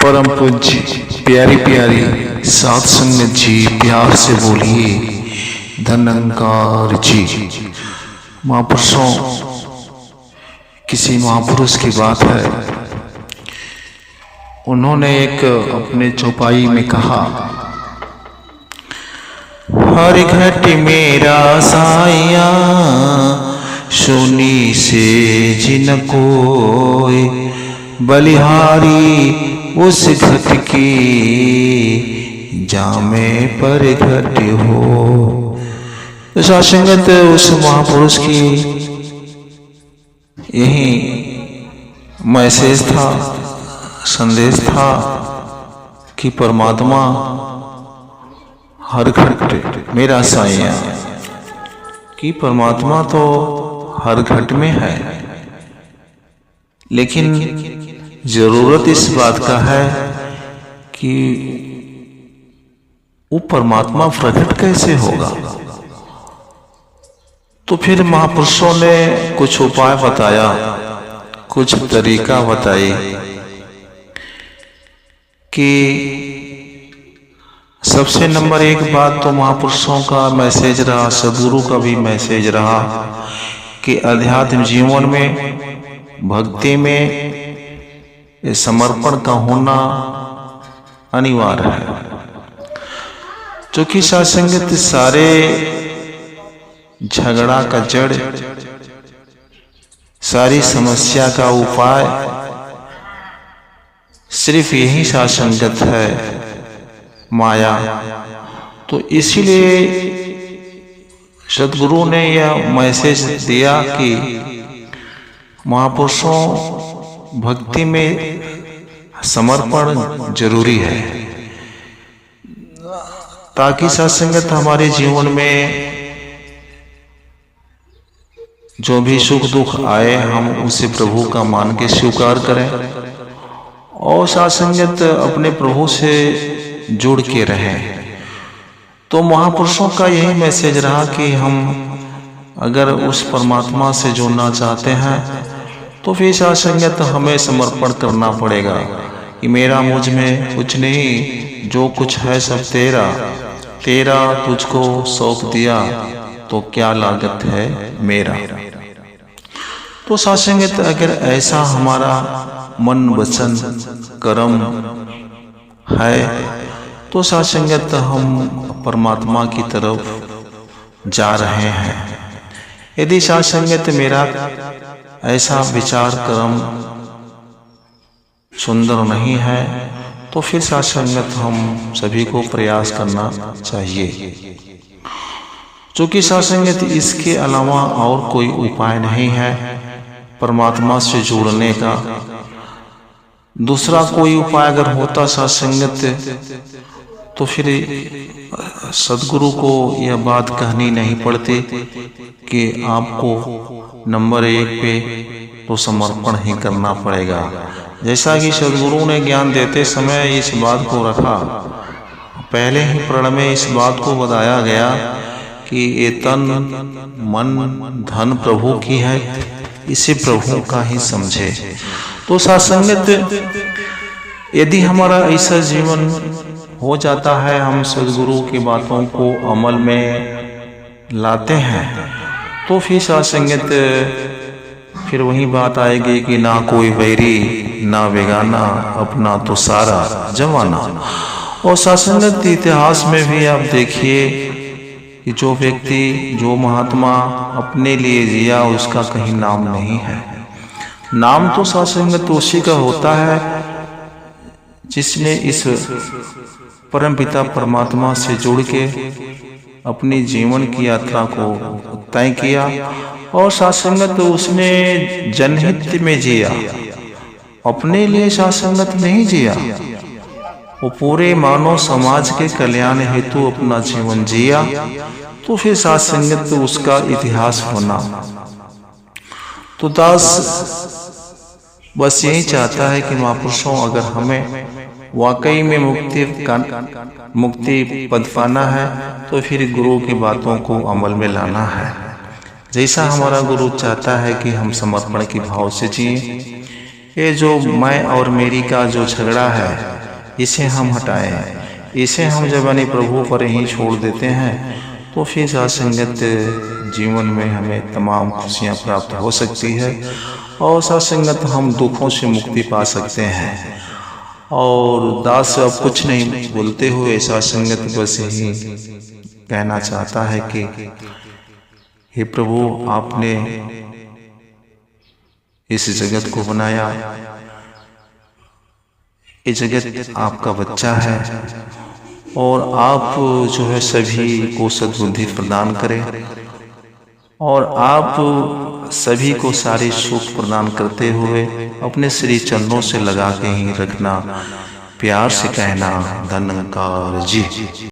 परम पूज्य प्यारी प्यारी साध संगत जी, प्यार से बोलिए धन्यंकार जी। महापुरुषों, किसी महापुरुष की बात है, उन्होंने एक अपने चौपाई में कहा, हर घट मेरा साया सुनी से जिन कोय, बलिहारी उस घट की जामे पर घट हो। तो सासंगत उस महापुरुष की यही मैसेज था, संदेश था कि परमात्मा हर घट मेरा साया, कि परमात्मा तो हर घट में है, लेकिन जरूरत इस बात का है कि वो परमात्मा प्रकट कैसे होगा। तो फिर महापुरुषों ने कुछ उपाय बताया, कुछ तरीका बताई कि सबसे नंबर एक बात तो महापुरुषों का मैसेज रहा, सदगुरु का भी मैसेज रहा कि अध्यात्म जीवन में, भक्ति में समर्पण का होना अनिवार्य है। क्योंकि सासंगत सारे झगड़ा का जड़, सारी समस्या का उपाय सिर्फ यही सासंगत है, माया। तो इसीलिए सदगुरु ने यह मैसेज दिया कि महापुरुषों, भक्ति में समर्पण जरूरी है, ताकि सत्संगत हमारे जीवन में जो भी सुख दुख आए हम उसे प्रभु का मान के स्वीकार करें और सत्संगत अपने प्रभु से जुड़ के रहें। तो महापुरुषों का यही मैसेज रहा कि हम अगर उस परमात्मा से जुड़ना चाहते हैं तो फिर सत्संगत हमें समर्पण करना पड़ेगा कि मेरा मुझ में कुछ नहीं, जो कुछ है सब तेरा, तेरा तुझको सौंप दिया तो क्या लागत है मेरा। तो सत्संगत अगर ऐसा हमारा मन वचन कर्म है तो सत्संगत हम परमात्मा की तरफ जा रहे हैं। यदि सत्संगत मेरा ऐसा विचार कर्म सुंदर नहीं है तो फिर सत्संगत हम सभी को प्रयास करना चाहिए। क्योंकि सत्संगत इसके अलावा और कोई उपाय नहीं है परमात्मा से जुड़ने का। दूसरा कोई उपाय अगर होता सत्संगत तो फिर सदगुरु को यह बात कहनी नहीं पड़ती कि आपको नंबर एक पे तो समर्पण ही करना पड़ेगा। जैसा कि सदगुरु ने ज्ञान देते समय इस बात को रखा, पहले ही प्रण में इस बात को बताया गया कि ये तन मन धन प्रभु की है, इसे प्रभु का ही समझे। तो सत्संगत यदि हमारा ऐसा जीवन हो जाता है, हम सदगुरु की बातों को अमल में लाते हैं, तो फिर सत्संगत फिर वही बात आएगी कि ना कोई वैरी ना बेगाना, अपना तो सारा जमाना। और सत्संगत इतिहास में भी आप देखिए कि जो व्यक्ति, जो महात्मा अपने लिए जिया उसका कहीं नाम नहीं है। नाम तो सत्संगत उसी का होता है जिसने इस परम पिता परमात्मा से जुड़ के अपनी जीवन की यात्रा को तय किया और सत्संगत उसने जनहित में जिया, अपने लिए सत्संगत नहीं जिया, वो पूरे मानव समाज के कल्याण हेतु अपना जीवन जिया। तो फिर सत्संगत उसका इतिहास होना। तो दास बस यही चाहता है कि महापुरुषों, अगर हमें वाकई में मुक्ति पद पाना है तो फिर गुरु की बातों को अमल में लाना है। जैसा हमारा गुरु चाहता है कि हम समर्पण के भाव से जिए, ये जो मैं और मेरी का जो झगड़ा है इसे हम हटाएं। इसे हम जब यानी प्रभु पर ही छोड़ देते हैं तो फिर साथ संगत जीवन में हमें तमाम खुशियाँ प्राप्त हो सकती है और साथ संगत हम दुखों से मुक्ति पा सकते हैं। और दास अब कुछ नहीं बोलते हुए साथ संगत बस ही कहना चाहता है कि हे प्रभु, आपने इस जगत को बनाया, ये जगत आपका बच्चा है और आप जो है सभी को सद्बुद्धि प्रदान करें और आप सभी को सारे सुख प्रदान करते हुए अपने श्री चरणों से लगा के ही रखना, प्यार से कहना धन्यकार जी।